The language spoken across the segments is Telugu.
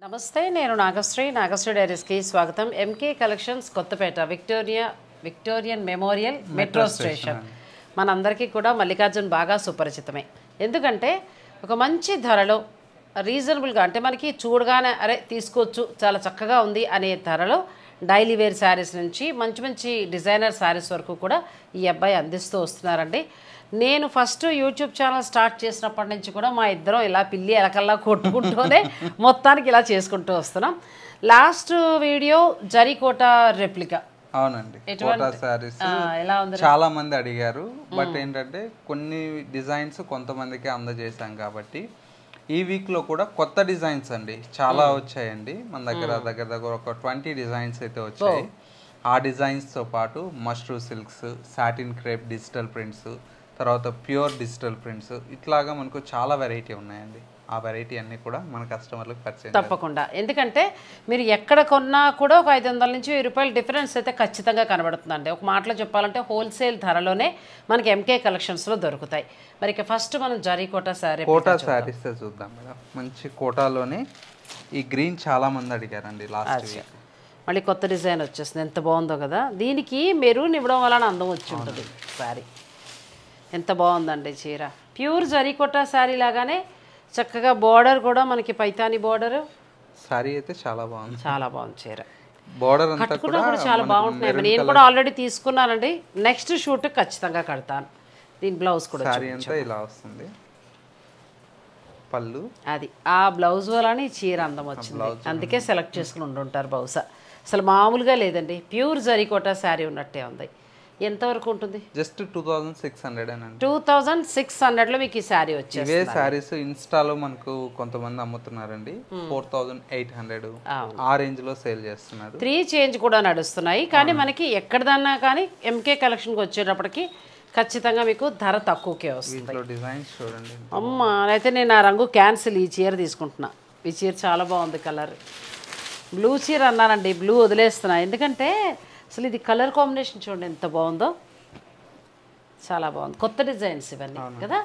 నమస్తే, నేను నాగశ్రీ డైరీస్కి స్వాగతం. MK collections Kothapet Victorian memorial metro station. మనందరికీ కూడా మల్లికార్జున్ బాగా సుపరిచితమే. ఎందుకంటే ఒక మంచి ధరలో రీజనబుల్గా, అంటే మనకి చూడగానే అరే తీసుకోవచ్చు చాలా చక్కగా ఉంది అనే ధరలో డైలీ వేర్ శారీస్ నుంచి మంచి మంచి డిజైనర్ శారీస్ వరకు కూడా ఈ అబ్బాయి అందిస్తూ వస్తున్నారండి. నేను ఫస్ట్ యూట్యూబ్ ఛానల్ స్టార్ట్ చేసినప్పటి నుంచి కూడా మా ఇద్దరం ఇలా పిల్లి ఎలకల్లా కొట్టుకుంటూనే మొత్తానికి ఇలా చేసుకుంటూ వస్తున్నాం. Last video zari kota replica. అవునండి, కోటా సారీస్ చాలా మంది అడిగారు. బట్ ఏంటంటే కొన్ని డిజైన్స్ కొంతమందికి అందజేసాం కాబట్టి ఈ వీక్లో కూడా కొత్త డిజైన్స్ అండి చాలా వచ్చాయండి మన దగ్గర ఒక 20 డిజైన్స్ అయితే వచ్చాయి. ఆ డిజైన్స్తో పాటు mashru silks, satin crepe digital prints, తర్వాత ప్యూర్ డిజిటల్ ప్రింట్స్, ఇట్లాగా మనకు చాలా వెరైటీ ఉన్నాయండి. ఆ వెరైటీ అన్నీ కూడా మన కస్టమర్లకు పరిచయం తప్పకుండా. ఎందుకంటే మీరు ఎక్కడ కొన్నా కూడా ఒక 500 నుంచి 1000 రూపాయల డిఫరెన్స్ అయితే ఖచ్చితంగా కనబడుతుందండి. ఒక మాటలో చెప్పాలంటే హోల్సేల్ ధరలోనే మనకి ఎంకే కలెక్షన్స్లో దొరుకుతాయి. మరి ఇక ఫస్ట్ మనం జరీకోట కోటా శారీస్ చూద్దాం మేడం. మంచి కోటాలోనే ఈ గ్రీన్ చాలా మంది అడిగారండి లాస్ట్ వీక్. మళ్ళీ కొత్త డిజైన్ వచ్చేసింది, ఎంత బాగుందో కదా. దీనికి మెరూన్ ఇవ్వడం వలన అందం వచ్చి ఉంటుంది శారీ. ఎంత బాగుందండి చీర. ప్యూర్ జరీకోట శారీ లాగానే చక్కగా బార్డర్ కూడా మనకి పైతాని బార్డర్. శారీ అయితే చాలా బాగుంది, చాలా బాగుంది చీర. బార్డర్ అంతా కూడా చాలా బాగుంటున్నాయి. నేను కూడా ఆల్రెడీ తీసుకున్నానండి. నెక్స్ట్ షూట్ ఖచ్చితంగా కడతాను. దీని బ్లౌజ్ కూడా శారీ అంతా ఇలా వస్తుంది. పళ్ళు అది ఆ బ్లౌజ్ వలన చీర అందం వచ్చింది. అందుకే సెలెక్ట్ చేసుకుని ఉండుంటారు బహుశా. అసలు మామూలుగా లేదండి, ప్యూర్ జరీకోట శారీ ఉన్నట్టే ఉంది. ఎంతవరకు ఉంటుంది? జస్ట్ 2600 అండి. 2600లో మీకు ఈ శారీ వచ్చేది. ఇవే శారీస్ ఇన్స్టాలో మనకు కొంతమంది అమ్ముతున్నారండి 4800 ఆ రేంజ్ లో సేల్ చేస్తున్నారు. 3 చేంజ్ కూడా నడుస్తున్నాయి. కానీ మనకి ఎక్కడదన్నా కానీ ఎంకే కలెక్షన్కి వచ్చేటప్పటికి ఖచ్చితంగా మీకు ధర తక్కువకే వస్తుంది. డిజైన్స్ చూడండి. అమ్మ, అయితే నేను ఆ రంగు క్యాన్సిల్, ఈ చీర తీసుకుంటున్నా. ఈ చీర చాలా బాగుంది. కలర్ బ్లూ చీర అన్నానండి, బ్లూ వదిలేస్తున్నా. ఎందుకంటే అసలు ఇది కలర్ కాంబినేషన్ చూడండి ఎంత బాగుందో, చాలా బాగుంది. కొత్త డిజైన్స్ ఇవన్నీ కదా,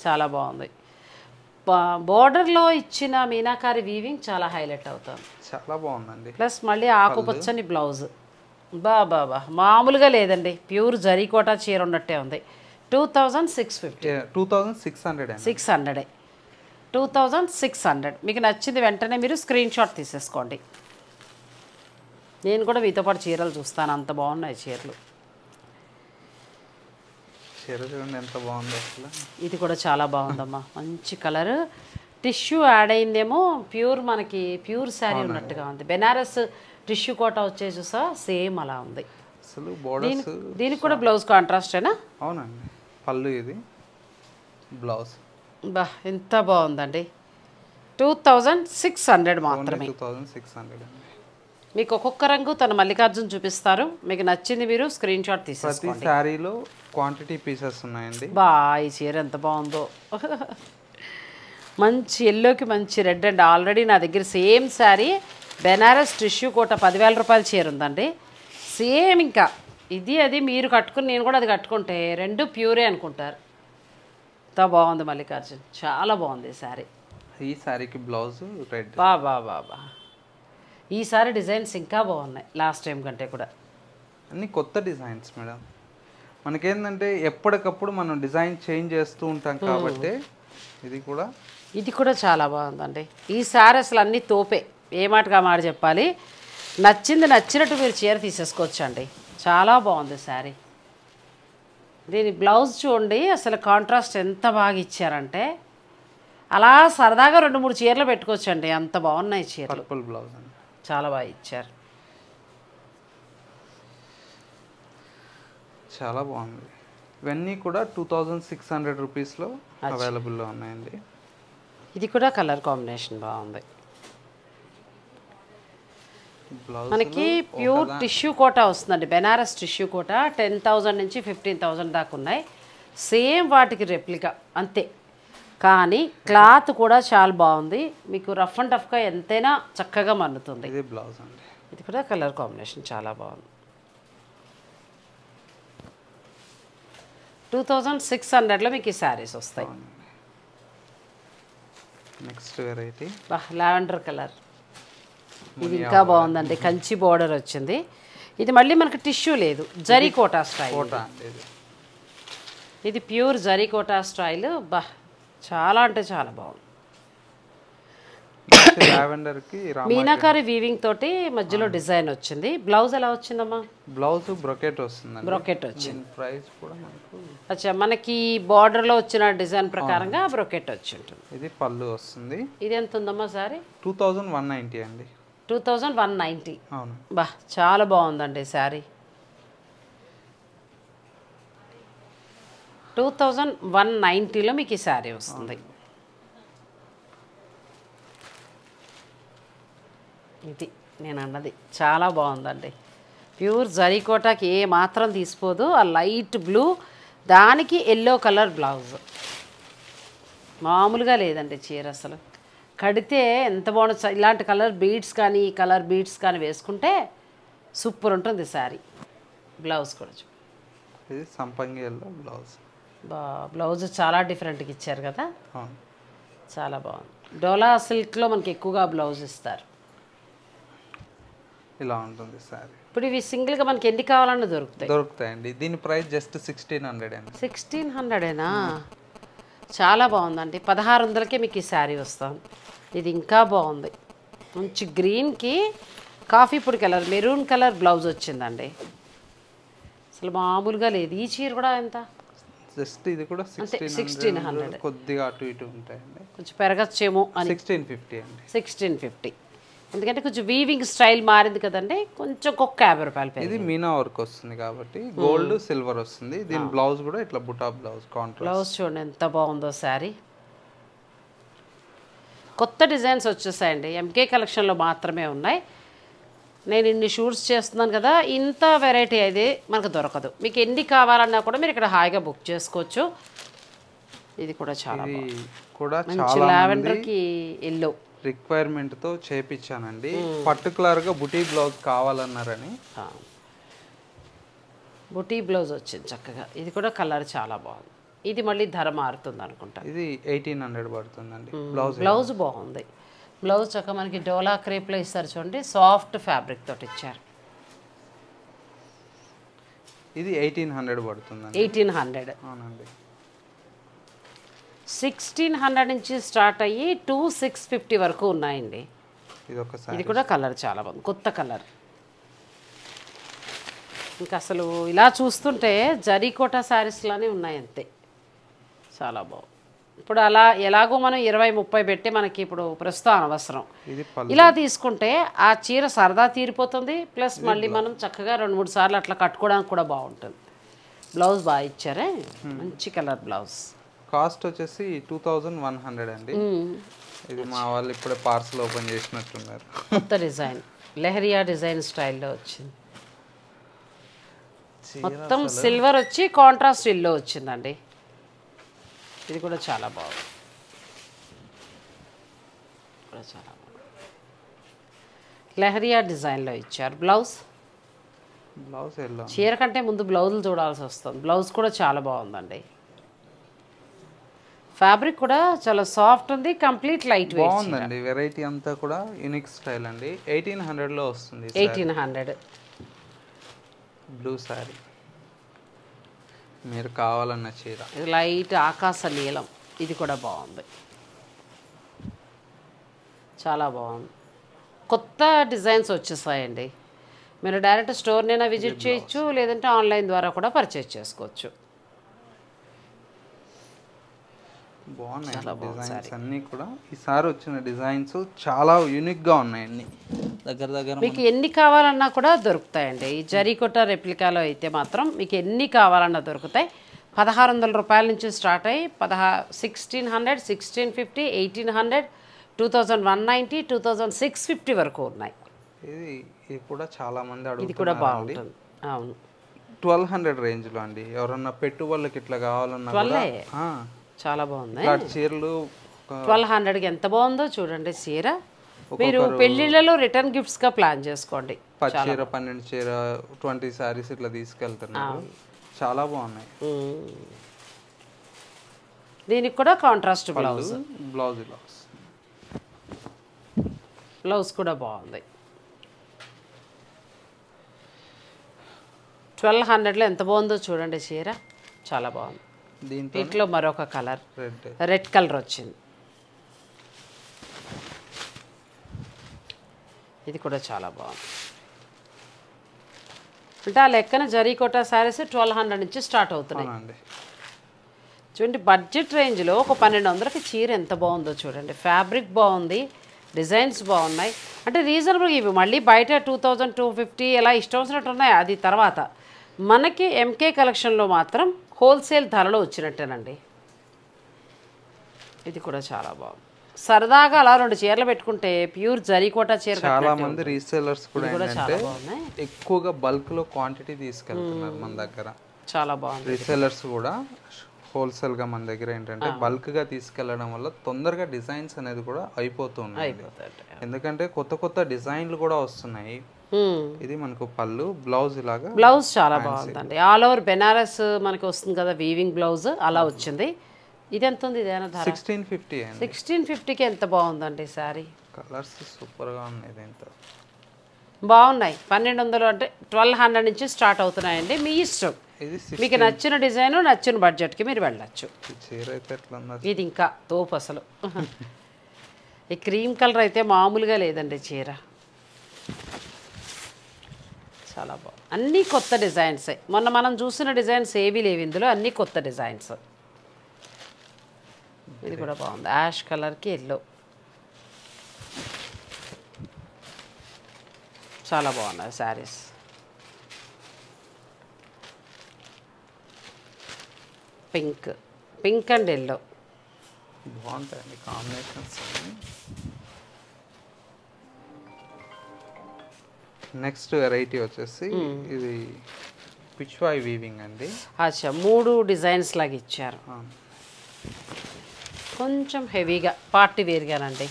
చాలా బాగుంది. బోర్డర్లో ఇచ్చిన మీనాకారి వీవింగ్ చాలా హైలైట్ అవుతుంది, చాలా బాగుందండి. ప్లస్ మళ్ళీ ఆకుపచ్చని బ్లౌజ్. బాబా మామూలుగా లేదండి, ప్యూర్ జరీకోట చీర ఉన్నట్టే ఉంది. 2650. 2600 2600. మీకు నచ్చింది వెంటనే మీరు స్క్రీన్ షాట్ తీసేసుకోండి. నేను కూడా మీతో పాటు చీరలు చూస్తాను, అంత బాగున్నాయి చీరలు. చీర చూడండి ఎంత బాగుంది అసలు. ఇది కూడా చాలా బాగుందమ్మా, మంచి కలర్. టిష్యూ యాడ్ అయిందేమో, ప్యూర్ మనకి ప్యూర్ శారీ ఉన్నట్టుగా ఉంది. బెనారస్ టిష్యూ కోట వచ్చే చూసా, సేమ్ అలా ఉంది అసలు. బోర్డర్స్ దీనికి కూడా బ్లౌజ్ కాంట్రాస్టేనా? అవునండి, పళ్ళు ఇది, బ్లౌజ్. బా ఎంత బాగుందండి. 2600 మాత్రమే. 2600 మీకు ఒక్కొక్క రంగు తన మల్లికార్జున్ చూపిస్తారు. మీకు నచ్చింది మీరు స్క్రీన్ షాట్ తీసేసుకోండి. ప్రతి శారీలో క్వాంటిటీ పీసెస్ ఉన్నాయండి. బా ఈ చీర ఎంత బాగుందో. మంచి ఎల్లోకి మంచి రెడ్ అండ్ ఆల్రెడీ నా దగ్గర సేమ్ శారీ బెనారస్ టిష్యూ కోట 10,000 రూపాయల చీర ఉందండి. సేమ్ ఇంకా ఇది అది మీరు కట్టుకుని నేను కూడా అది కట్టుకుంటే రెండు ప్యూరే అనుకుంటారు. ఎంత బాగుంది మల్లికార్జున్, చాలా బాగుంది ఈ శారీ. ఈ శారీకి బ్లౌజ్ రెడ్. బా ఈసారి డిజైన్స్ ఇంకా బాగున్నాయి లాస్ట్ టైం కంటే కూడా. అన్ని కొత్త డిజైన్స్ మేడం. మనకేంటంటే ఎప్పటికప్పుడు మనం డిజైన్ చేంజ్ చేస్తూ ఉంటాం కాబట్టి ఇది కూడా చాలా బాగుందండి. ఈ శారీ అసలు అన్నీ తోపే, ఏ మాటగా మాట చెప్పాలి. నచ్చినట్టు మీరు చీర తీసేసుకోవచ్చండి. చాలా బాగుంది శారీ. దీని బ్లౌజ్ చూడండి, అసలు కాంట్రాస్ట్ ఎంత బాగా ఇచ్చారంటే అలా సరదాగా 2-3 చీరలు పెట్టుకోవచ్చండి, అంత బాగున్నాయి చీరలు. పర్పుల్ బ్లౌజ్ చాలా బాగా ఇచ్చారు, చాలా బాగుంది. ఇవన్నీ కూడా 2600 రూపీస్లో అవైలబుల్లో ఉన్నాయండి. ఇది కూడా కలర్ కాంబినేషన్ బాగుంది. మనకి ప్యూర్ టిష్యూ కోట వస్తుందండి, బెనారస్ టిష్యూ కోట. 10,000 నుంచి 15,000 దాకా ఉన్నాయి. సేమ్ వాటికి రెప్లికా అంతే, కానీ క్లాత్ కూడా చాలా బాగుంది. మీకు రఫ్ అండ్ టఫ్గా ఎంతైనా చక్కగా మన్నుతుంది. ఇది బ్లౌజ్ అండి. ఇది కూడా కలర్ కాంబినేషన్ చాలా బాగుంది. 2600లో మీకు ఈ శారీస్ వస్తాయి. నెక్స్ట్ వెరైటీ లావెండర్ కలర్ ఇది ఇంకా బాగుందండి, కంచి బోర్డర్ వచ్చింది. ఇది మళ్ళీ మనకి టిష్యూ లేదు, జరీకోటా స్టైల్. ఇది ప్యూర్ జరీకోటా స్టైల్. బా చాలా అంటే చాలా బాగుంది. మీనాకారి వీవింగ్ తోటి మధ్యలో డిజైన్ వచ్చింది. బ్లౌజ్ ఎలా వచ్చిందమ్మా? బ్లౌజ్ బ్రొకెట్ వస్తుంది. బ్రొకెట్ వచ్చింది. ప్రైస్ కూడా మనకు అచ్చా, మనకి బార్డర్ లో వచ్చిన డిజైన్ ప్రకారంగా బ్రొకెట్ వచ్చి ఉంటుంది. ఇది పళ్ళు వస్తుంది. ఇది ఎంత ఉందమ్మా సారీ? 2190 అండి. 2190. అవును. బా చాలా బాగుందండి శారీ. 2190లో మీకు ఈ శారీ వస్తుంది. ఇది నేను అన్నది చాలా బాగుందండి. ప్యూర్ జరీకోటాకి ఏ మాత్రం తీసిపోదు. ఆ లైట్ బ్లూ దానికి ఎల్లో కలర్ బ్లౌజ్ మామూలుగా లేదండి చీర. అసలు కడితే ఎంత బాగుంటుంది. ఇలాంటి కలర్ బీడ్స్ కానీ ఈ కలర్ బీడ్స్ కానీ వేసుకుంటే సూపర్ ఉంటుంది శారీ. బ్లౌజ్ కూడా ఇది సంపంగి ఎల్లో బ్లౌజ్. బ్లౌజ్ చాలా డిఫరెంట్గా ఇచ్చారు కదా, చాలా బాగుంది. డోలా సిల్క్లో మనకి ఎక్కువగా బ్లౌజ్ ఇస్తారు. ఇలా ఉంటుంది సారీ. ఇప్పుడు ఇవి సింగిల్గా మనకి ఎన్ని కావాలన్నా దొరుకుతాయండి. దీని ప్రైస్ జస్ట్ 1600 అండి. 1600ఏనా? చాలా బాగుందండి. 1600కే మీకు ఈ శారీ వస్తుంది. ఇది ఇంకా బాగుంది. మంచి గ్రీన్కి కాఫీ పొడి కలర్, మెరూన్ కలర్ బ్లౌజ్ వచ్చిందండి. అసలు మామూలుగా లేదు. ఈ చీర కూడా ఎంత? జస్ట్ ఇది కూడా 1600. కొద్దిగా అటు ఇటు ఉంటాయండి, కొంచెం పెరగచ్చేమో అని. 1650 అండి. 1650. ఎందుకంటే కొంచెం వీవింగ్ స్టైల్ మారింది కదండి, కొంచెం ఒక్క 50 రూపాయలు. ఇది మీనా వర్క్ వస్తుంది కాబట్టి గోల్డ్ సిల్వర్ వస్తుంది. దీని బ్లౌజ్ కూడా ఇట్లా బుటా బ్లౌజ్ కాంట్రాస్ట్. బ్లౌజ్ చూడండి ఎంత బాగుందో శారీ. కొత్త డిజైన్స్ వచ్చేసాయండి, ఎంకే కలెక్షన్లో మాత్రమే ఉన్నాయి. నేను ఇన్ని షూట్స్ చేస్తున్నాను కదా, ఇంత వెరైటీ అయితే మనకు దొరకదు. మీకు ఎన్ని కావాలన్నా కూడా మీరు ఇక్కడ హాయిగా బుక్ చేసుకోవచ్చు. ఇది కూడా చాలా మంచి లావెండర్కి ఎల్లో రిక్వైర్మెంట్తో చేపించానండి. పర్టికులర్గా బుటీ బ్లౌజ్ కావాలన్నారని బుటీ బ్లౌజ్ వచ్చింది చక్కగా. ఇది కూడా కలర్ చాలా బాగుంది. ఇది మళ్ళీ ధర మారుతుంది అనుకుంటా. ఇది 1800 పడుతుందండి. బ్లౌజ్ బాగుంది. బ్లౌజ్ చక్కగా మనకి డోలా క్రేప్లో ఇస్తారు చూడండి, సాఫ్ట్ ఫ్యాబ్రిక్ తోటి ఇచ్చారు. ఇది 1800 పడుతుందండి. 1800. అవునండి. 1600 నుంచి స్టార్ట్ అయ్యి 2650 వరకు ఉన్నాయండి. ఇది కూడా కలర్ చాలా బాగుంది, కొత్త కలర్. ఇంకా అసలు ఇలా చూస్తుంటే జరీకోటా శారీస్లానే ఉన్నాయి అంతే. చాలా బాగుంది. ఇప్పుడు అలా ఎలాగో మనం 20-30 పెట్టి మనకి ఇప్పుడు ప్రస్తుతం అనవసరం. ఇలా తీసుకుంటే ఆ చీర సరదా తీరిపోతుంది, ప్లస్ మళ్ళీ మనం చక్కగా 2-3 సార్లు అట్లా కట్టుకోవడానికి కూడా బాగుంటుంది. బ్లౌజ్ బాగా ఇచ్చారే, మంచి కలర్ బ్లౌజ్. కాస్ట్ వచ్చేసి 2100 అండి. ఇది మా వాళ్ళు ఇప్పుడే పార్సల్ ఓపెన్ చేసినట్టున్నారు. కొత్త డిజైన్, లెహరియా డిజైన్ స్టైల్లో వచ్చింది. మొత్తం సిల్వర్ వచ్చి కాంట్రాస్ట్ ఇల్లో వచ్చిందండి. ఇది కూడా చాలా బాగుంది. లెహరియా డిజైన్లో ఇచ్చారు బ్లౌజ్. చీర కంటే ముందు బ్లౌజులు చూడాల్సి వస్తుంది. బ్లౌజ్ కూడా చాలా బాగుందండి. ఫ్యాబ్రిక్ కూడా చాలా సాఫ్ట్ ఉంది, కంప్లీట్ లైట్ వెయిట్ బాగుందండి. వెరైటీ అంతా కూడా యూనిక్ స్టైల్ అండి. 1800లో వస్తుంది. 1800 బ్లూ సారీ మీరు కావాలన్న చీర. ఇది లైట్ ఆకాశ నీలం. ఇది కూడా బాగుంది, చాలా బాగుంది. కొత్త డిజైన్స్ వచ్చేసాయండి. మీరు డైరెక్ట్ స్టోర్నైనా విజిట్ చేయొచ్చు, లేదంటే ఆన్లైన్ ద్వారా కూడా పర్చేజ్ చేసుకోవచ్చు. బాగున్నాయి డిజైన్స్ అన్నీ కూడా. ఈసారి వచ్చిన డిజైన్స్ చాలా యూనిక్గా ఉన్నాయండి. దగ్గర మీకు ఎన్ని కావాలన్నా కూడా దొరుకుతాయండి. ఈ జరీకోటా రెప్లికాలో అయితే మాత్రం మీకు ఎన్ని కావాలన్నా దొరుకుతాయి. 1600 రూపాయల నుంచి స్టార్ట్ అయ్యి 1600, 1650, 1800, 2190, 2650 వరకు ఉన్నాయి. ఇది కూడా చాలా మంది అడుగుతున్నారు. ఇది కూడా బాగుంటుంది. అవును, 1200 రేంజ్లో అండి. ఎవరన్నా పెట్టుబడులకి ఇట్లా కావాలన్నా చాలా బాగుంది. చీరలు 1200కి ఎంత బాగుందో చూడండి చీర. మీరు పెళ్లిళ్ళలో రిటర్న్ గిఫ్ట్స్గా ప్లాన్ చేసుకోండి. 10 చీర 12 చీర 20 సారీస్ ఇట్లా తీసుకెళ్తున్నారు. చాలా బాగున్నాయి. దీనికి కూడా కాంట్రాస్ట్ బ్లౌజ్. బ్లౌజ్ బ్లౌజ్ కూడా బాగుంది. 1200లో ఎంత బాగుందో చూడండి చీర, చాలా బాగుంది. దీంట్లో వీటిలో మరొక కలర్ రెడ్ రెడ్ కలర్ వచ్చింది. ఇది కూడా చాలా బాగుంది. అంటే ఆ లెక్కన జరీకోటా శారీస్ 1200 నుంచి స్టార్ట్ అవుతున్నాయి. అవునండి. చూడండి బడ్జెట్ రేంజ్లో ఒక 1200కి చీర ఎంత బాగుందో చూడండి. ఫ్యాబ్రిక్ బాగుంది, డిజైన్స్ బాగున్నాయి. అంటే రీజనబుల్గా ఇవి మళ్ళీ బయట 2000, 250 ఎలా ఇష్టం వచ్చినట్టు ఉన్నాయి, అది తర్వాత. మనకి ఎంకే కలెక్షన్లో మాత్రం హోల్సేల్ ధరలో వచ్చినట్టేనండి. ఇది కూడా చాలా బాగుంది. సరదాగా అలా 2 చీరలు పెట్టుకుంటే ప్యూర్ జరీకోటా చీర. చాలా మంది రీసేలర్స్ కూడా చాలా ఏంటంటే బాగున్నాయి, ఎక్కువగా బల్క్ లో క్వాంటిటీ తీసుకెళ్తున్నారు మన దగ్గర. చాలా బాగుంది. రీసేలర్స్ కూడా హోల్సేల్ గా మన దగ్గర ఏంటంటే బల్క్ గా తీసుకెళ్లడం వల్ల తొందరగా డిజైన్స్ అనేది కూడా అయిపోతుంది. ఎందుకంటే కొత్త కొత్త డిజైన్లు కూడా వస్తున్నాయి. ఇది మనకు పళ్ళు, బ్లౌజ్ ఇలాగా. బ్లౌజ్ చాలా బాగుందండి. ఆల్ ఓవర్ బెనారస్ మనకి వస్తుంది కదా, వీవింగ్ బ్లౌజ్ అలా వచ్చింది. ఇది ఎంత ఉంది? ఇదేనా ధర? 1650 అండి. 1650కి ఎంత బాగుందండి సారీ. కలర్స్ సూపర్ గా ఉన్నాయి. ఎంత బాగున్నాయి. 1200 అంటే 1200 నుంచి స్టార్ట్ అవుతున్నాయండి. మీ ఇష్టం, ఇది మీకు నచ్చిన డిజైన్ నచ్చిన బడ్జెట్కి మీరు వెళ్ళచ్చు. చీర అయితే ఎట్లా ఉన్నది? ఇది ఇంకా తోపు అసలు. ఈ క్రీమ్ కలర్ అయితే మామూలుగా లేదండి చీర, చాలా బాగుంది. అన్నీ కొత్త డిజైన్సే. మొన్న మనం చూసిన డిజైన్స్ ఏవి లేవు ఇందులో, అన్నీ కొత్త డిజైన్స్. ఇది కూడా బాగుంది, యాష్ కలర్కి ఎల్లో, చాలా బాగున్నాయి saris. Pink, pink and yellow బాగుంటాయండి కాంబినేషన్స్. నెక్స్ట్ వెరైటీ వచ్చేసి ఇది పిచ్వాయ్ వీవింగ్ అండి. అచ్చా, 3 డిజైన్స్ లాగా ఇచ్చారు. కొంచెం హెవీగా పార్టీ వేర్గానండి.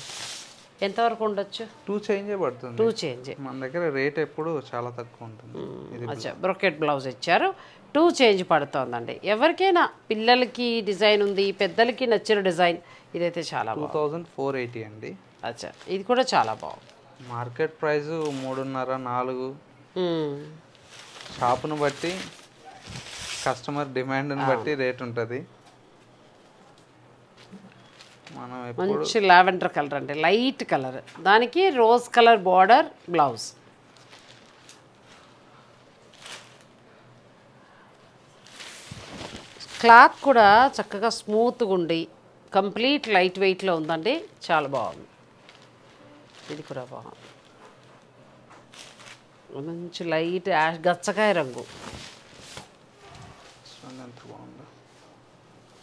ఎంతవరకు ఉండొచ్చు? 2 చేంజే పడుతుంది. 2 చేంజ్. మన దగ్గర రేట్ ఎప్పుడు చాలా తక్కువ ఉంటుంది. అచ్చా, బ్రొకెట్ బ్లౌజ్ ఇచ్చారు, 2 చేంజ్ పడుతోందండి. ఎవరికైనా పిల్లలకి డిజైన్ ఉంది, పెద్దలకి నచ్చిన డిజైన్. ఇదైతే చాలా బాగుంది. 2480 అండి. అచ్చా, ఇది కూడా చాలా బాగుంది. Market price 3.5, 4. షాపును బట్టి, కస్టమర్ డిమాండ్ని బట్టి రేట్ ఉంటుంది. మనం మంచి లావెండర్ కలర్ అండి, లైట్ కలర్, దానికి rose colour border blouse. Cloth కూడా చక్కగా స్మూత్గా ఉండి కంప్లీట్ లైట్ వెయిట్లో ఉందండి, చాలా బాగుంది. ఇది కూడా బాగుంది, మంచి లైట్ యాష్ గచ్చకాయ రంగు.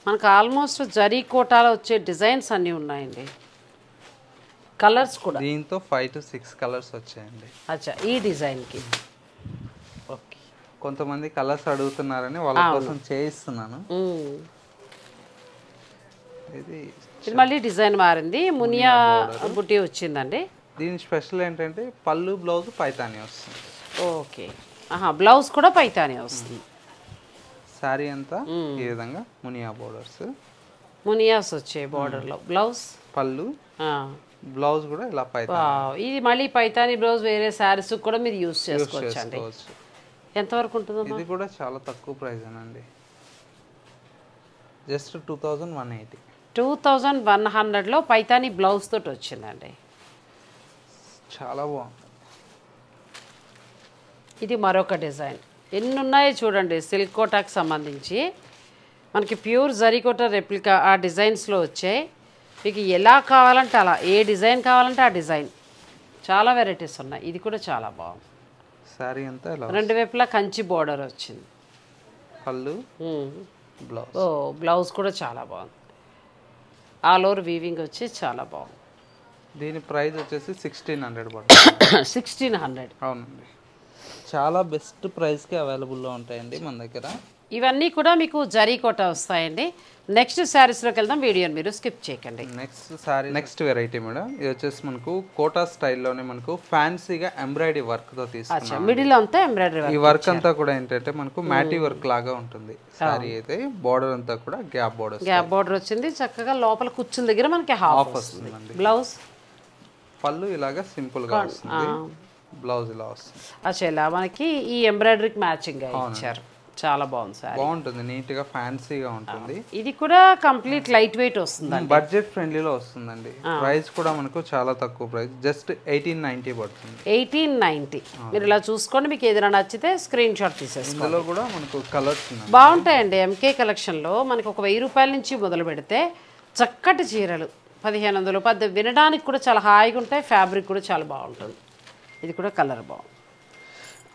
మనకు ఆల్మోస్ట్ జరీ కోటాలో వచ్చే డిజైన్స్ అన్నీ ఉన్నాయండి. కలర్స్ కూడా దీంతో 5 to 6 కలర్స్ వచ్చాయండి. అచ్చా, ఈ డిజైన్కి. ఓకే, కొంతమంది కలర్స్ అడుగుతున్నారని వాళ్ళ కోసం చేయిస్తున్నాను. ఇది మళ్ళీ డిజైన్ మారింది, మునియా బుట్టి వచ్చిందండి. దీని స్పెషల్ ఏంటంటే పళ్ళు, బ్లౌజ్ పైతాని వస్తుంది. ఓకే, బ్లౌజ్ కూడా పైతాని వస్తుంది. శారీ అంతా ఈ విధంగా మునియా బోర్డర్స్, మునియాస్ వచ్చాయి బార్డర్లో. బ్లౌజ్, పళ్ళు, బ్లౌజ్ కూడా ఇలా పైతాని. ఇది మళ్ళీ పైతాని బ్లౌజ్ వేరే శారీస్ కూడా మీరు యూజ్ చేసుకోవచ్చండి. ఎంతవరకు ఉంటుందో? ఇది కూడా చాలా తక్కువ ప్రైస్ అండి, జస్ట్ 2180. 2100లో పైతాని బ్లౌజ్ తోటి వచ్చిందండి, చాలా బాగుంది. ఇది మరొక డిజైన్. ఎన్ని ఉన్నాయో చూడండి. సిల్క్ కోటాకి సంబంధించి మనకి ప్యూర్ జరీకోటా రెప్లికా ఆ డిజైన్స్లో వచ్చాయి. మీకు ఎలా కావాలంటే అలా, ఏ డిజైన్ కావాలంటే ఆ డిజైన్, చాలా వెరైటీస్ ఉన్నాయి. ఇది కూడా చాలా బాగుంది. శారీ అంతా ఇలా 2 వైపులా కంచి బోర్డర్ వచ్చింది. పళ్ళు, బ్లౌజ్. బ్లౌజ్ కూడా చాలా బాగుంది. ఆల్ ఓవర్ వీవింగ్ వచ్చి చాలా బాగుంది. దీని ప్రైస్ వచ్చేసి 1600 పడుతుంది. 1600. అవునండి, చాలా బెస్ట్ ప్రైస్కి అవైలబుల్లో ఉంటాయండి మన దగ్గర. ఇవన్నీ కూడా మీకు జరీకోటా వస్తాయండి. నెక్స్ట్ శారీస్లోకి వెళ్దాం, వీడియోని మీరు స్కిప్ చేయకండి. నెక్స్ట్ వెరైటీ మేడం, ఇది వచ్చేసి మనకు కోటా స్టైల్లోనే మనకు ఫ్యాన్సీగా ఎంబ్రాయిడరీ వర్క్తో తీసుకున్నాం. మిడిల్ అంతా ఎంబ్రాయిడరీ ఈ వర్క్ అంతా కూడా ఏంటంటే మనకు మ్యాటీ వర్క్ లాగా ఉంటుంది. సారీ అయితే బోర్డర్ అంతా కూడా గ్యాప్ బోర్డర్ వచ్చింది. చక్కగా లోపల కూర్చున్న దగ్గర మనకి హాఫ్ వస్తుంది. బ్లౌజ్, పళ్ళు ఇలాగా సింపుల్ గా వస్తుంది. బ్లౌజ్ ఇలా వస్తుంది. అచ్చా ఇలా మనకి ఈ ఎంబ్రాయిడరీకి మ్యాచింగ్ ఇచ్చారు. చాలా బాగుంది సార్. బాగుంటుంది, నీట్ గా ఫ్యాన్సీగా ఉంటుంది. ఇది కూడా కంప్లీట్ లైట్ వెయిట్ వస్తుంది, బడ్జెట్ ఫ్రెండ్లీలో వస్తుందండి. ప్రైస్ కూడా మనకు చాలా తక్కువ ప్రైస్, జస్ట్ 1890 పడుతుంది. 1890. మీరు ఇలా చూసుకోండి, మీకు ఏదైనా నచ్చితే స్క్రీన్ షాట్ తీసేసుకోండి. ఇందులో కూడా మనకు కలర్స్ ఉన్నాయి, బాగుంటాయండి. ఎంకే కలెక్షన్లో మనకి ఒక 1000 రూపాయల నుంచి మొదలు పెడితే చక్కటి చీరలు 1500, 10 వినడానికి కూడా చాలా హాయిగా ఉంటాయి. ఫ్యాబ్రిక్ కూడా చాలా బాగుంటుంది. ఇది కూడా కలర్ బాగుంది,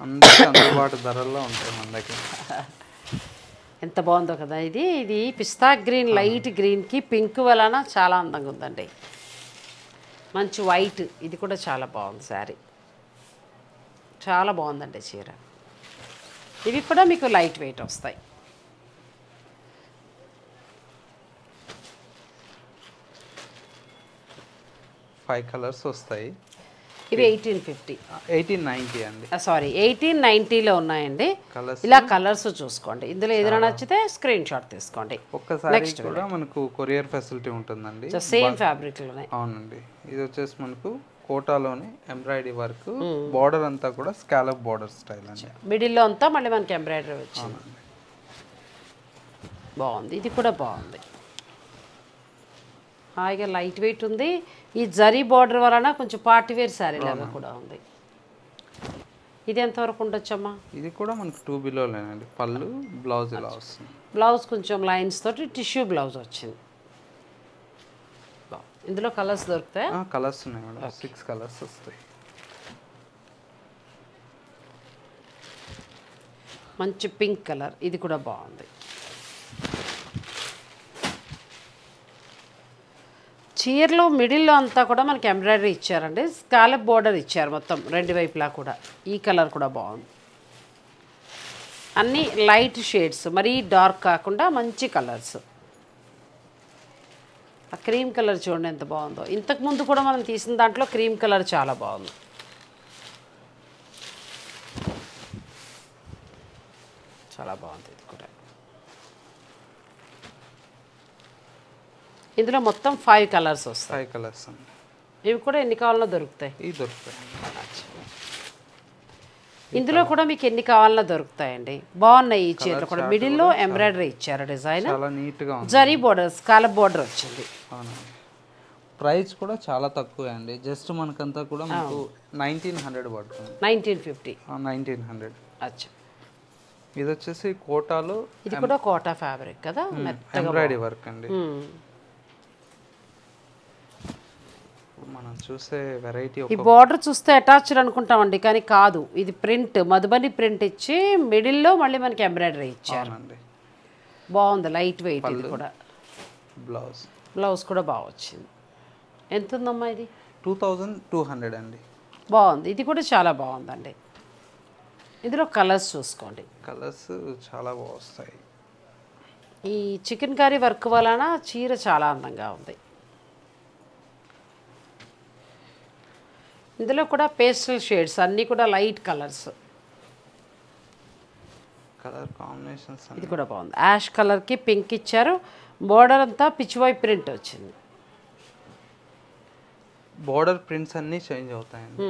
అందరికీ అందుబాటు ధరల్లో ఉంటాయి మన దగ్గర. ఎంత బాగుందో కదా ఇది. ఇది పిస్తా గ్రీన్, లైట్ గ్రీన్కి పింక్ వలన చాలా అందంగా ఉందండి. మంచి వైట్, ఇది కూడా చాలా బాగుంది శారీ. చాలా బాగుందండి చీర. ఇవి కూడా మీకు లైట్ వెయిట్ వస్తాయి. ఫైవ్ కలర్స్ వస్తాయి. ఇవి 1850, 1890 అండి. సారీ 1890లో ఉన్నాయండి. కలర్స్ ఇలా కలర్స్ చూసుకోండి, ఇందులో ఏదైనా నచ్చితే స్క్రీన్ షాట్ తీసుకోండి. ఒక్కసారి కూడా మనకు కొరియర్ ఫెసిలిటీ ఉంటుందండి. సేమ్ ఫ్యాబ్రిక్లోనే. అవునండి. ఇది వచ్చేసి మనకు కోటాలోని ఎంబ్రాయిడరీ వర్క్, బార్డర్ అంతా కూడా స్కాలప్ బార్డర్ స్టైల్ అండి. మిడిల్లో అంతా మళ్ళీ మనకి ఎంబ్రాయిడరీ వచ్చింది. బాగుంది, ఇది కూడా బాగుంది. హాయిగా లైట్ వెయిట్ ఉంది. ఈ జరీ బార్డర్ వలన కొంచెం పార్టీ వేర్ శారీ లాగా కూడా ఉంది. ఇది ఎంతవరకు ఉండొచ్చమ్మా? ఇది కూడా మనకు 2 బిలోలేనండి. పళ్ళు, బ్లౌజ్ ఇలా వస్తుంది. బ్లౌజ్ కొంచెం లైన్స్ తోటి టిష్యూ బ్లౌజ్ వచ్చింది. ఇందులో కలర్స్ దొరుకుతాయి? కలర్స్ ఉన్నాయి మేడం, 6 కలర్స్ వస్తాయి. మంచి పింక్ కలర్, ఇది కూడా బాగుంది. చీరలో మిడిల్లో అంతా కూడా మనకి ఎంబ్రాయిడరీ ఇచ్చారండి. స్కాలప్ బోర్డర్ ఇచ్చారు మొత్తం 2 వైపులా కూడా. ఈ కలర్ కూడా బాగుంది. అన్నీ లైట్ షేడ్స్, మరీ డార్క్ కాకుండా మంచి కలర్స్. ఆ క్రీమ్ కలర్ చూడండి ఎంత బాగుందో. ఇంతకుముందు కూడా మనం తీసిన దాంట్లో క్రీమ్ కలర్ చాలా బాగుంది. చాలా బాగుంది ఇది కూడా. ఇందులో మొత్తం 5 కలర్స్ వస్తాయి. 5 కలర్స్ అండి. ఇవి కూడా ఎన్ని కావాలన్నా దొరుకుతాయి. ఇవి దొరుకుతాయి. ఇందులో కూడా మీకు ఎన్ని కావాలన్నా దొరుకుతాయండి. బాగున్నాయి ఈ చీరలు కూడా. మిడిల్లో ఎంబ్రాయిడరీ ఇచ్చారు డిజైన్, చాలా నీట్గా ఉంది. జరీ బోర్డర్, స్కాలప్ బోర్డర్ వచ్చింది. అవునండి. ప్రైస్ కూడా చాలా తక్కువే అండి. జస్ట్ మనకంతా కూడా మనకు 1900 పడుతుంది. 1950. 1900. అచ్చా. ఇది వచ్చేసి కోటాలో, ఇది కూడా కోటా ఫ్యాబ్రిక్ కదా, ఎంబ్రాయిడరీ వర్క్ అండి. మనం చూసే వెరైటీ. ఈ బార్డర్ చూస్తే అటాచ్డ్ అనుకుంటామండి, కానీ కాదు. ఇది ప్రింట్, మధుబని ప్రింట్ ఇచ్చి మిడిల్లో మళ్ళీ మనకి ఎంబ్రాయిడరీ ఇచ్చారు. బాగుంది, లైట్ వెయిట్. ఇది కూడా బ్లౌజ్ కూడా బాగా వచ్చింది. ఎంత ఉందమ్మా ఇది? 2200 అండి. బాగుంది, ఇది కూడా చాలా బాగుందండి. ఇందులో కలర్స్ చూసుకోండి, కలర్స్ చాలా బాగా వస్తాయి. ఈ చికెన్ కర్రీ వర్క్ వలన చీర చాలా అందంగా ఉంది. ఇందులో కూడా పేస్టల్ షేడ్స్, అన్నీ కూడా లైట్ కలర్స్. కలర్ కాంబినేషన్స్ ఇది కూడా బాగుంది. యాష్ కలర్కి పింక్ ఇచ్చారు. బోర్డర్ అంతా పిచ్చివై ప్రింట్ వచ్చింది. బోర్డర్ ప్రింట్స్ అన్నీ చేంజ్ అవుతాయండి,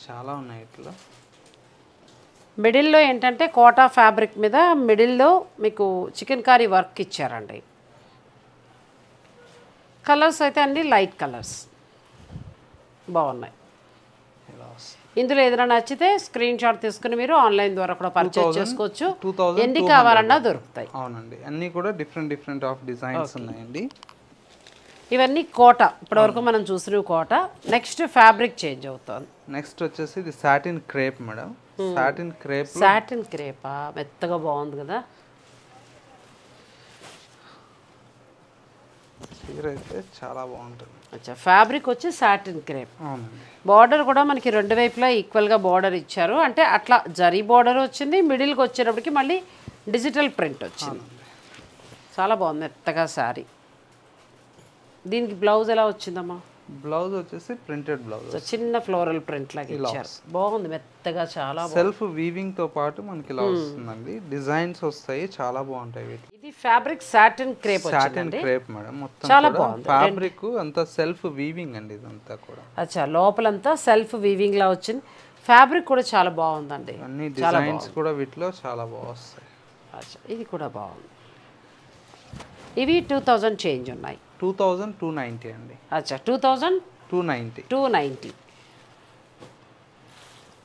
చాలా ఉన్నాయి ఇట్లా. మిడిల్లో ఏంటంటే కోటా ఫ్యాబ్రిక్ మీద మిడిల్లో మీకు చికెన్ కర్రీ వర్క్ ఇచ్చారండి. కలర్స్ అయితే అన్నీ లైట్ కలర్స్ బాగున్నాయి. ఇందులో ఏదైనా నచ్చితే స్క్రీన్ షాట్ తీసుకుని మీరు ఆన్లైన్ ద్వారా కూడా పర్చేస్ చేసుకోవచ్చు. ఎన్ని కావాలన్నా దొరుకుతాయి. అవునండి, అన్నీ కూడా డిఫరెంట్ ఆఫ్ డిజైన్స్ ఉన్నాయండి. ఇవన్నీ కోట, ఇప్పటివరకు మనం చూసిన కోట. నెక్స్ట్ ఫ్యాబ్రిక్ చేంజ్ అవుతుంది. నెక్స్ట్ వచ్చేసి ఇది సాటిన్ క్రేప్ మేడం. సాటిన్ క్రేపా, మెత్తగా బాగుంది కదా. చీర అయితే చాలా బాగుంటుంది. అచ్చా, ఫ్యాబ్రిక్ వచ్చి సాటిన్ క్రేప్. అవునండి. బార్డర్ కూడా మనకి 2 వైపులా ఈక్వల్గా బార్డర్ ఇచ్చారు. అంటే అట్లా జరీ బార్డర్ వచ్చింది, మిడిల్కి వచ్చేటప్పటికి మళ్ళీ డిజిటల్ ప్రింట్ వచ్చింది. చాలా బాగుంది, మెత్తగా శారీ. దీనికి బ్లౌజ్ ఎలా వచ్చిందమ్మా? బ్లౌజ్ వచ్చేసి ప్రింటెడ్ బ్లౌజ్, చిన్న ఫ్లోరల్ ప్రింట్ లాగా ఇచ్చారు. బాగుంది, మెత్తగా చాలా సెల్ఫ్ వీవింగ్ తో పాటు మనకి ఇలా వస్తుందండి. డిజైన్స్ వస్తాయి, చాలా బాగుంటాయి. ఇది ఇది fabric satin crepe satin crepe madam, మొత్తం చాలా కూడా బాగుంది. ఫ్యాబ్రిక్ అంతా సెల్ఫ్ వీవింగ్ అండి ఇదంతా కూడా. అచ్చా, లోపలంతా సెల్ఫ్ వీవింగ్ లా వచ్చింది. ఫ్యాబ్రిక్ కూడా చాలా బాగుందండి. అన్ని డిజైన్స్ కూడా వీటిలో చాలా బాగా వస్తాయి. అచ్చా, ఇది కూడా బాగుంది. ఇవి 2000 చేంజ్ ఉన్నాయి. 2290 అండి. అచ్చా, 2290.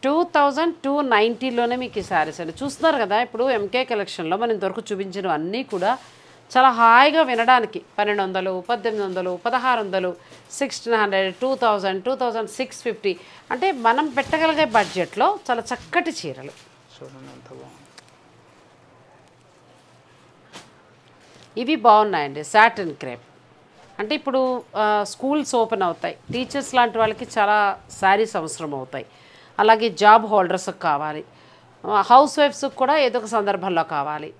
2290లోనే మీకు ఈ శారీస్ అండి. చూస్తున్నారు కదా, ఇప్పుడు ఎంకే కలెక్షన్లో మనం ఇంతవరకు చూపించిన అన్నీ కూడా చాలా హాయిగా వినడానికి 1200, 1800, 1600, 1600, 2000, 2650 అంటే మనం పెట్టగలిగే బడ్జెట్లో చాలా చక్కటి చీరలు. చూడండి ఎంత బాగుంది. ఇవి బాగున్నాయండి. సాటిన్ క్రేప్ అంటే ఇప్పుడు స్కూల్స్ ఓపెన్ అవుతాయి, టీచర్స్ లాంటి వాళ్ళకి చాలా శారీస్ అవసరం అవుతాయి. అలాగే జాబ్ హోల్డర్స్కి కావాలి, హౌస్ వైఫ్స్కి కూడా ఏదో ఒక సందర్భంలో కావాలి,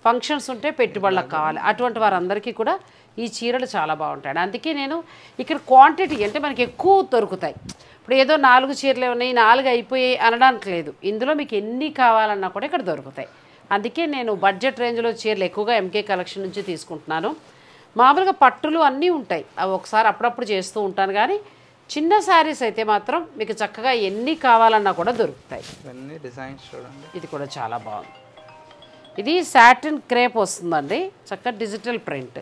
ఫంక్షన్స్ ఉంటే పెట్టుబడులకు కావాలి. అటువంటి వారందరికీ కూడా ఈ చీరలు చాలా బాగుంటాయి. అందుకే నేను ఇక్కడ క్వాంటిటీ అంటే మనకి ఎక్కువ దొరుకుతాయి. ఇప్పుడు ఏదో 4 చీరలు ఉన్నాయి, 4 అయిపోయాయి అనడానికి లేదు. ఇందులో మీకు ఎన్ని కావాలన్నా కూడా ఇక్కడ దొరుకుతాయి. అందుకే నేను బడ్జెట్ రేంజ్లో చీరలు ఎక్కువగా ఎంకే కలెక్షన్ నుంచి తీసుకుంటున్నాను. మామూలుగా పట్టులు అన్నీ ఉంటాయి, అవి ఒకసారి అప్పుడప్పుడు చేస్తూ ఉంటాను. కానీ చిన్న శారీస్ అయితే మాత్రం మీకు చక్కగా ఎన్ని కావాలన్నా కూడా దొరుకుతాయి. ఇవన్నీ డిజైన్స్ చూడండి. ఇది కూడా చాలా బాగుంది. ఇది సాటిన్ క్రేప్ వస్తుందండి, చక్కగా డిజిటల్ ప్రింట్.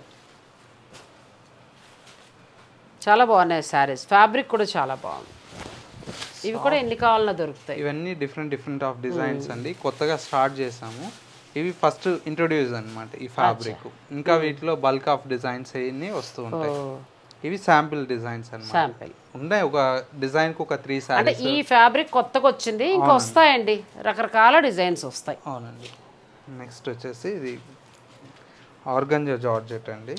చాలా బాగున్నాయి శారీస్. ఫ్యాబ్రిక్ కూడా చాలా బాగుంది. ఇవి కూడా ఎన్ని కావాలన్నా దొరుకుతాయి. ఇవన్నీ డిఫరెంట్ ఆఫ్ డిజైన్స్ అండి, కొత్తగా స్టార్ట్ చేసాము. ఇవి ఫస్ట్ ఇంట్రొడ్యూస్ అన్నమాట ఈ ఫ్యాబ్రిక్. ఇంకా వీటిలో బల్క్ ఆఫ్ డిజైన్స్ అన్ని వస్తూ ఉంటాయి. ఇవి శాంపిల్ డిజైన్స్ అన్నమాట. శాంపిల్ ఉన్నాయి, ఒక డిజైన్ కు ఒక 3 అంటే సారీస్. ఈ ఫ్యాబ్రిక్ కొత్తగా వచ్చింది, ఇంకా వస్తాయండి, రకరకాల డిజైన్స్ వస్తాయి. అవునండి. నెక్స్ట్ వచ్చేసి ఇది ఆర్గంజా జార్జెట్ అండి.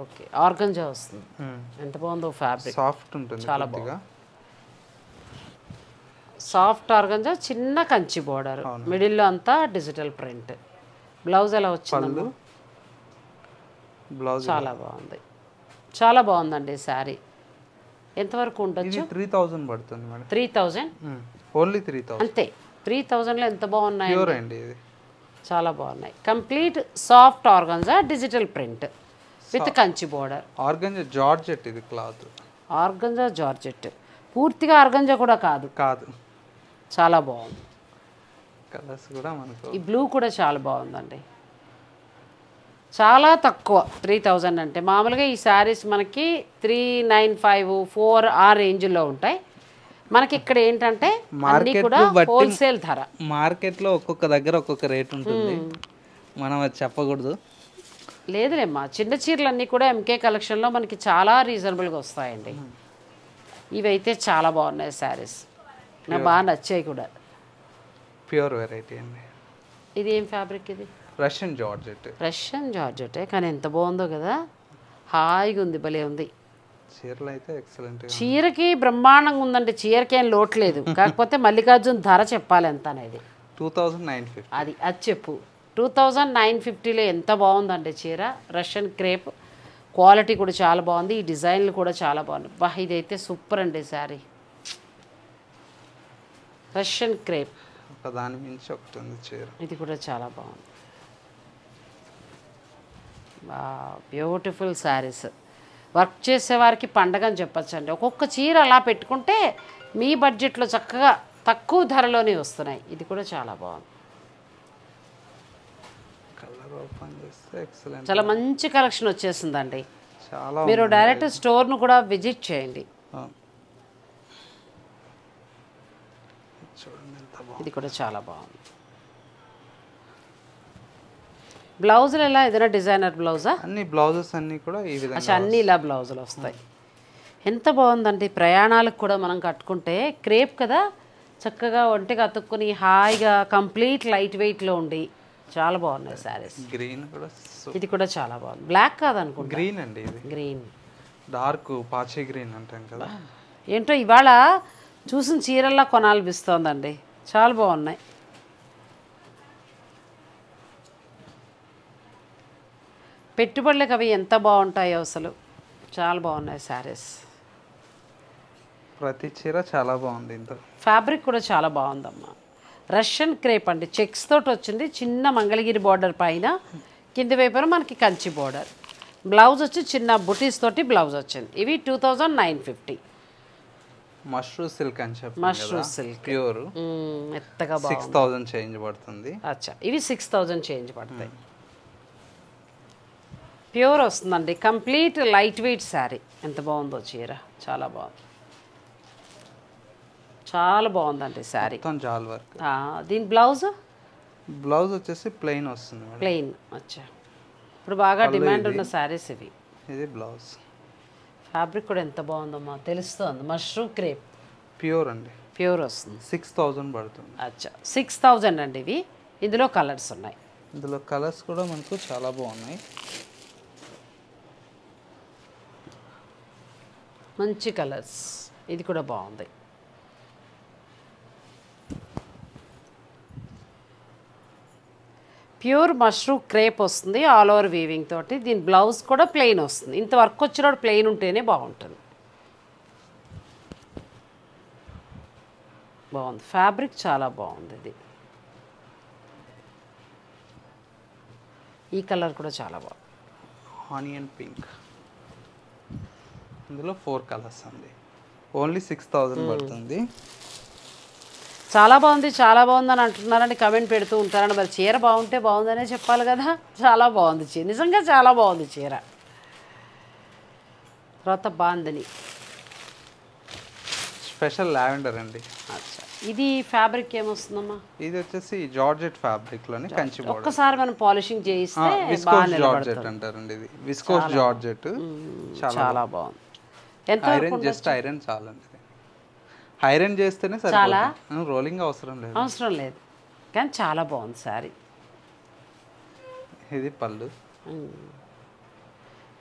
ఓకే, ఆర్గంజా వస్తుంది. ఎంత బాగుందో ఫ్యాబ్రిక్, సాఫ్ట్ ఉంటుంది చాలా కొద్దిగా. సాఫ్ట్ ఆర్గంజా, చిన్న కంచి బోర్డర్, మిడిల్లో అంతా డిజిటల్ ప్రింట్. బ్లౌజ్ ఎలా వచ్చింది? బ్లౌజ్ చాలా బాగుంది, చాలా బాగుందండి శారీ. ఎంతవరకు ఉండొచ్చు? 3000 పడుతుంది మేడం. 3000 ఓన్లీ 3000 అంతే. 3000లో ఎంత బాగున్నాయి ప్యూర్ అండి, ఇది చాలా బాగున్నాయి. Complete soft organza, digital print with Kanchi border. Organza georgette ఇది క్లాత్. ఆర్గంజా జార్జెట్, పూర్తిగా ఆర్గంజా కూడా కాదు. చాలా బాగుంది. కలర్స్ కూడా మనకు ఈ బ్లూ కూడా చాలా బాగుందండి. చాలా తక్కువ 3000 అంటే. మామూలుగా ఈ శారీస్ మనకి 395, 4 ఆ రేంజ్లో ఉంటాయి. మనకి ఇక్కడ ఏంటంటే అన్నీ కూడా హోల్సేల్ ధర. మార్కెట్లో ఒక్కొక్క దగ్గర ఒక్కొక్క రేట్ ఉంటుంది, మనం అది చెప్పకూడదు. లేదులేమ్మా, చిన్న చీరలు అన్నీ కూడా ఎంకే కలెక్షన్లో మనకి చాలా రీజనబుల్గా వస్తాయండి. ఇవైతే చాలా బాగున్నాయి శారీస్, నాకు బాగా నచ్చాయి కూడా. ప్యూర్ వెరైటీ అండి. ఇది ఏం ఫ్యాబ్రిక్? ఇది రష్యన్ జార్జెట్. రష్యన్ జార్జెటే, కానీ ఎంత బాగుందో కదా, హాయిగా ఉంది, భలే ఉంది. చీరలు అయితే ఎక్సలెంట్. చీరకి బ్రహ్మాండంగా ఉందండి, చీరకి ఏం లోట్లేదు. కాకపోతే మల్లికార్జున్ ధర చెప్పాలి ఎంత అనేది. 2950. అది చెప్పు. 2950లో ఎంత బాగుందండి చీర. రష్యన్ క్రేప్ క్వాలిటీ కూడా చాలా బాగుంది, ఈ డిజైన్లు కూడా చాలా బాగుంది. బా, ఇదైతే సూపర్ అండి శారీ. రష్యన్ క్రేప్, దాని మించి ఒకటి ఉంది చీర. ఇది కూడా చాలా బాగుంది. బ్యూటిఫుల్ శారీస్. వర్క్ చేసేవారికి పండగ అని చెప్పచ్చండి. ఒక్కొక్క చీర అలా పెట్టుకుంటే మీ బడ్జెట్లో చక్కగా తక్కువ ధరలోనే వస్తున్నాయి. ఇది కూడా చాలా బాగుంది. కలర్ ఓపెన్ చేస్తే ఎక్సలెంట్, చాలా మంచి కలెక్షన్ వచ్చేసిందండి. చాలా మీరు డైరెక్ట్ స్టోర్ను కూడా విజిట్ చేయండి. చూడండి ఎంత బాగుంది. ఇది కూడా చాలా బాగుంది. బ్లౌజులు ఎలా? ఏదైనా డిజైనర్ బ్లౌజా? అన్ని బ్లౌజెస్ అన్నీ కూడా ఈ విధంగా. అచ్చా, అన్నీ ఇలా బ్లౌజులు వస్తాయి. ఎంత బాగుందండి. ప్రయాణాలకు కూడా మనం కట్టుకుంటే క్రేప్ కదా, చక్కగా ఒంటికి అతుక్కుని హాయిగా కంప్లీట్ లైట్ వెయిట్లో ఉండి చాలా బాగున్నాయి శారీస్. గ్రీన్ కూడా, ఇది కూడా చాలా బాగుంది. బ్లాక్ కాదనుకుంటా, గ్రీన్ అండి. ఇది గ్రీన్, డార్క్ పాచి గ్రీన్ అంటాం కదా. ఏంటో ఇవాళ చూసిన చీరల్లా కొనాలనిపిస్తోందండి, చాలా బాగున్నాయి. పెట్టుబడులకు అవి ఎంత బాగుంటాయో అసలు, చాలా బాగున్నాయి శారీస్. ప్రతి చీర చాలా బాగుంది. ఇంత ఫ్యాబ్రిక్ కూడా చాలా బాగుందమ్మా. రష్యన్ క్రేప్ అండి, చెక్స్ తోటి వచ్చింది. చిన్న మంగళగిరి బార్డర్ పైన కింది వైపున మనకి కంచి బోర్డర్. బ్లౌజ్ వచ్చి చిన్న బుటీస్ తోటి బ్లౌజ్ వచ్చింది. ఇవి 2950. మష్రూ సిల్క్ అని చెప్పి మష్రూ సిల్క్ ప్యూర్ మెత్తగా 6000 చేంజ్ పడుతుంది. అచ్చా, ఇవి 6000 చేంజ్ పడతాయి. ప్యూర్ వస్తుందండి, కంప్లీట్ లైట్ వెయిట్ శారీ. ఎంత బాగుందో చీర, చాలా బాగుంది, చాలా బాగుందండి శారీ. మొత్తం జాల్ వర్క్. దీని బ్లౌజ్ వచ్చేసి ప్లెయిన్ వస్తుంది. ప్లెయిన్. అచ్చా, ఇప్పుడు బాగా డిమాండ్ ఉన్న శారీస్ ఇవి. ఇది బ్లౌజ్. ఫ్యాబ్రిక్ కూడా ఎంత బాగుందమ్మా, తెలుస్తుంది. మష్రూమ్ క్రేప్ ప్యూర్ అండి, ప్యూర్ వస్తుంది. 6000 పడుతుంది. అచ్చా, 6000 అండి ఇవి. ఇందులో కలర్స్ ఉన్నాయి. ఇందులో కలర్స్ కూడా మనకు చాలా బాగున్నాయి. మంచి కలర్స్. ఇది కూడా బాగుంది. ప్యూర్ మష్రూమ్ క్రేప్ వస్తుంది, ఆల్ ఓవర్ వీవింగ్ తోటి. దీని బ్లౌజ్ కూడా ప్లెయిన్ వస్తుంది. ఇంత వర్క్ వచ్చినప్పుడు ప్లెయిన్ ఉంటేనే బాగుంటుంది. బాగుంది, ఫ్యాబ్రిక్ చాలా బాగుంది. ఇది ఈ కలర్ కూడా చాలా బాగుంది, ఆనియన్ పింక్. ఇందులో 4 కలర్స్ అండి. ఓన్లీ 6000 పడుతుంది. చాలా బాగుంది, చాలా బాగుందని అంటున్నారని కమెంట్ పెడుతూ ఉంటారని. మరి చీర బాగుంటే బాగుందనే చెప్పాలి కదా. చాలా బాగుంది చీర, నిజంగా చాలా బాగుంది చీర. తర్వాత బాందని స్పెషల్ లావెండర్ అండి. అచ్చా, ఇది ఫ్యాబ్రిక్ ఏమొస్తుందమ్మా? ఇది వచ్చేసి జార్జెట్ ఫ్యాబ్రిక్ లోనే కంచి బోర్డర్. ఒక్కసారి మనం పాలిషింగ్ చేయిస్తే విస్కోస్ జార్జెట్ అంటారండి. ఇది విస్కోస్ జార్జెట్ చాలా బాగుంది. ఎంత ఐరన్ జస్ట్ ఐరన్ చాలండి. ఐరన్ చేస్తేనే సరిపోతుంది, రోలింగ్ అవసరం లేదు. కానీ చాలా బాగుంది శారీ. ఇది పళ్ళు.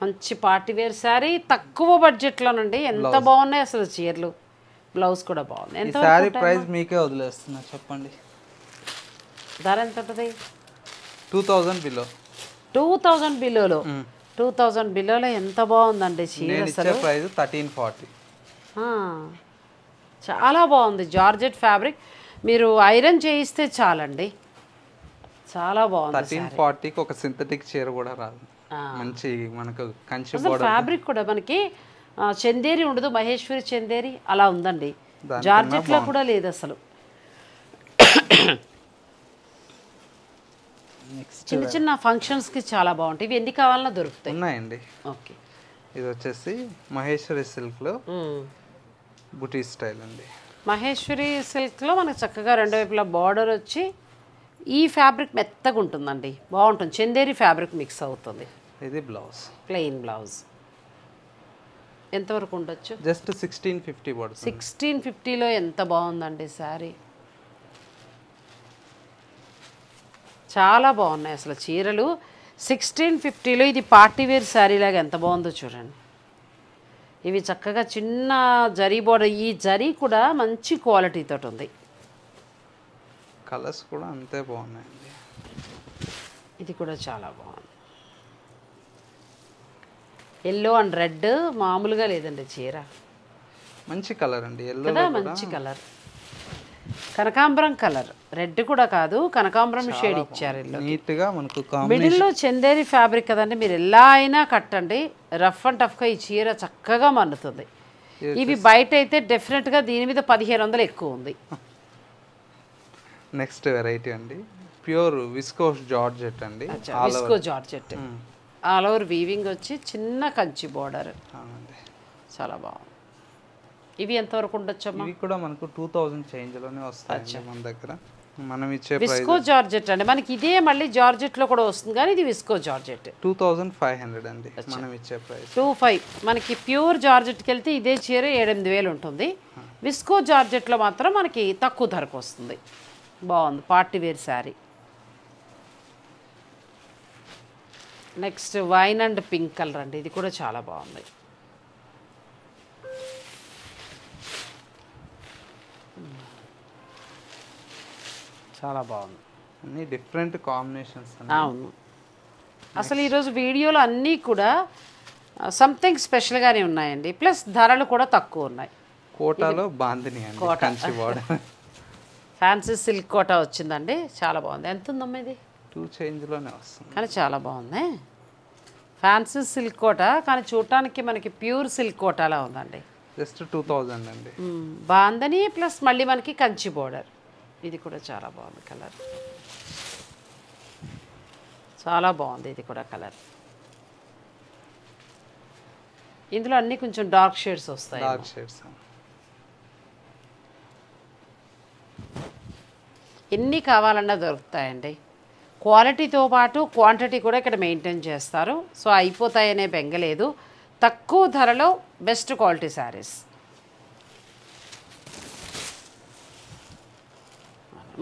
మంచి పార్టీ వేర్ శారీ, తక్కువ బడ్జెట్లోనండి. ఎంత బాగున్నాయి అసలు చీరలు. బ్లౌజ్ కూడా బాగుంది. ఎంత శారీ ప్రైస్ మీకే వదిలేస్తున్నా, చెప్పండి. ధర ఎంత ఉంటుంది? 2000 బిలో. 2000 బిలోలో. 2000 బిలోలో ఎంత బాగుందండి చీర అసలు. ప్రైస్ 1340. చాలా బాగుంది. Georgette fabric. మీరు ఐరన్ చేయిస్తే చాలండి, చాలా బాగుంది. 1340కి ఒక సింథటిక్ చీర కూడా రాదు. మంచి మనకు కంచి బోర్డర్. ఫ్యాబ్రిక్ కూడా మనకి చందేరి ఉండదు, మహేశ్వరి చందేరి అలా ఉందండి. జార్జెట్లో కూడా లేదు అసలు. చిన్న చిన్న ఫంక్షన్స్కి చాలా బాగుంటాయి. ఇవి ఎన్ని కావాలన్నా దొరుకుతాయి. ఉన్నాయండి. ఓకే, ఇది వచ్చేసి మహేశ్వరి సిల్క్లో బుటీ స్టైల్ అండి. మహేశ్వరి సిల్క్లో మనకు చక్కగా రెండు వైపులా బార్డర్ వచ్చి ఈ ఫ్యాబ్రిక్ మెత్తగా ఉంటుందండి, బాగుంటుంది. చందేరి ఫ్యాబ్రిక్ మిక్స్ అవుతుంది. ఇది బ్లౌజ్, ప్లెయిన్ బ్లౌజ్. ఎంతవరకు ఉండొచ్చు? జస్ట్ 1650 పడుతుంది. 1650లో ఎంత బాగుందండి శారీ. చాలా బాగున్నాయి అసలు చీరలు. 1650లో ఇది పార్టీ వేర్ శారీ లాగా ఎంత బాగుందో చూడండి. ఇవి చక్కగా చిన్న జరీ బోర్డర్. ఈ జరీ కూడా మంచి క్వాలిటీతో ఉంది. కలర్స్ కూడా అంతే బాగున్నాయండి. ఇది కూడా చాలా బాగుంది. ఎల్లో అండ్ రెడ్ మామూలుగా లేదండి చీర. మంచి కలర్ అండి, ఎల్లో కదా, మంచి కలర్. కనకాంబరం కలర్, రెడ్ కూడా కాదు, కనకాంబరం షేడ్ ఇచ్చారు. నీట్గా మనకు మిడిల్లో చందేరి ఫ్యాబ్రిక్ కదండి. మీరు ఎలా అయినా కట్టండి, రఫ్ అండ్ టఫ్గా ఈ చీర చక్కగా మన్నుతుంది. ఇవి బయట అయితే డెఫినెట్గా దీని మీద 1500 ఎక్కువ ఉంది. నెక్స్ట్ వెరైటీ అండి, ప్యూర్ విస్కోస్ జార్జెట్ అండి. Visco georgette, all over weaving వచ్చి చిన్న కంచి బోర్డర్. చాలా బాగుంది. ఇవి ఎంతవరకు ఉండొచ్చమ్మా? ఇవి కూడా మనకు 2000 చేంజ్లోనే వస్తాయి మన దగ్గర. మనం ఇచ్చే విస్కో జార్జెట్ అండి. మనకి ఇదే మళ్ళీ జార్జెట్లో కూడా వస్తుంది, కానీ ఇది విస్కో జార్జెట్. 2500 అండి మనం ఇచ్చే ప్రైస్. 25. మనకి ప్యూర్ జార్జెట్కి వెళ్తే ఇదే చీర 7-8000 ఉంటుంది. విస్కో జార్జెట్లో మాత్రం మనకి తక్కువ ధరకు వస్తుంది. బాగుంది, party wear sari. Next wine and pink colour అండి. ఇది కూడా చాలా బాగుంది. చాలా బాగుంది. అన్ని డిఫరెంట్ కాంబినేషన్స్. అవును, అసలు ఈరోజు వీడియోలో అన్నీ కూడా సంథింగ్ స్పెషల్గానే ఉన్నాయండి. ప్లస్ ధరలు కూడా తక్కువ ఉన్నాయి. కోటాలో బాందిని అండి, Kanchi border. Fancy silk Kota వచ్చిందండి, చాలా బాగుంది. ఎంత ఉందమ్మా ఇది? 2 చేంజ్లోనే వస్తుంది. కానీ చాలా బాగుంది. ఫ్యాన్సీ సిల్క్ కోట కానీ చూడటానికి మనకి ప్యూర్ సిల్క్ కోటలా ఉందండి. జస్ట్ 2000 అండి. బాందని ప్లస్ మళ్ళీ మనకి కంచి బోర్డర్. ఇది కూడా చాలా బాగుంది కలర్, చాలా బాగుంది ఇది కూడా కలర్. ఇందులో అన్నీ కొంచెం డార్క్ షేడ్స్ వస్తాయి. డార్క్ షేడ్స్ ఎన్ని కావాలన్నా దొరుకుతాయండి. క్వాలిటీతో పాటు క్వాంటిటీ కూడా ఇక్కడ మెయింటైన్ చేస్తారు. సో అయిపోతాయనే బెంగలేదు. తక్కువ ధరలో బెస్ట్ క్వాలిటీ శారీస్.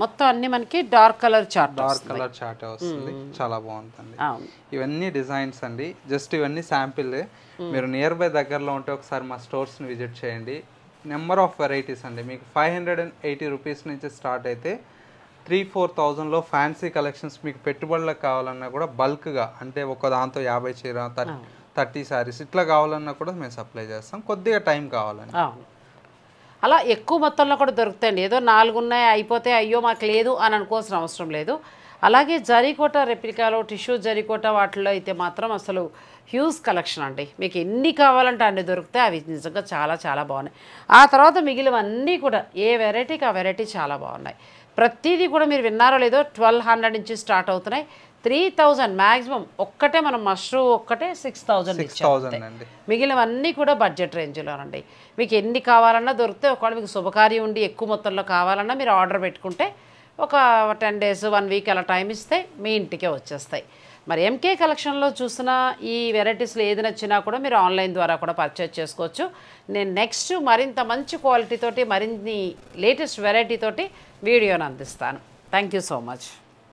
మొత్తం అన్ని మనకి డార్క్ కలర్ చార్ట్ వస్తుంది. చాలా బాగుంటుంది. ఇవన్నీ డిజైన్స్ అండి. జస్ట్ ఇవన్నీ శాంపిల్. మీరు నియర్ బై దగ్గరలో ఉంటే ఒకసారి మా స్టోర్స్ని విజిట్ చేయండి. నెంబర్ ఆఫ్ వెరైటీస్ అండి. మీకు 580 రూపీస్ నుంచి స్టార్ట్ అయితే 3-4,000లో ఫ్యాన్సీ కలెక్షన్స్ మీకు పెట్టుబడులకు కావాలన్నా కూడా బల్క్గా, అంటే ఒక దాంతో 50 చీర 30 శారీస్ ఇట్లా కావాలన్నా కూడా మేము సప్లై చేస్తాం. కొద్దిగా టైం కావాలని. అలా ఎక్కువ మొత్తంలో కూడా దొరుకుతాయండి. ఏదో 4 ఉన్నాయి అయిపోతే అయ్యో మాకు లేదు అని అనుకోవాల్సిన అవసరం లేదు. అలాగే జరీకోట రెప్లికాలో టిష్యూ జరీకోట వాటిల్లో అయితే మాత్రం అసలు హ్యూజ్ కలెక్షన్ అండి. మీకు ఎన్ని కావాలంటే అన్ని దొరుకుతాయి. అవి నిజంగా చాలా చాలా బాగున్నాయి. ఆ తర్వాత మిగిలినవన్నీ కూడా ఏ వెరైటీకి ఆ వెరైటీ చాలా బాగున్నాయి. ప్రతిదీ కూడా మీరు విన్నారో లేదో 1200 నుంచి స్టార్ట్ అవుతున్నాయి. 3000 మ్యాక్సిమం. ఒక్కటే మనం మష్రూ ఒక్కటే 6000 అండి. మిగిలినవన్నీ కూడా బడ్జెట్ రేంజ్లోనండి. మీకు ఎన్ని కావాలన్నా దొరికితే, ఒకవేళ మీకు శుభకార్యం ఉండి ఎక్కువ మొత్తంలో కావాలన్నా మీరు ఆర్డర్ పెట్టుకుంటే ఒక 10 days 1 week అలా టైం ఇస్తే మీ ఇంటికే వచ్చేస్తాయి. మరి ఎంకే కలెక్షన్లో చూసిన ఈ వెరైటీస్లో ఏది నచ్చినా కూడా మీరు ఆన్లైన్ ద్వారా కూడా పర్చేజ్ చేసుకోవచ్చు. నేను నెక్స్ట్ మరింత మంచి క్వాలిటీతోటి మరిన్ని లేటెస్ట్ వెరైటీతోటి వీడియోని అందిస్తాను. Thank you so much.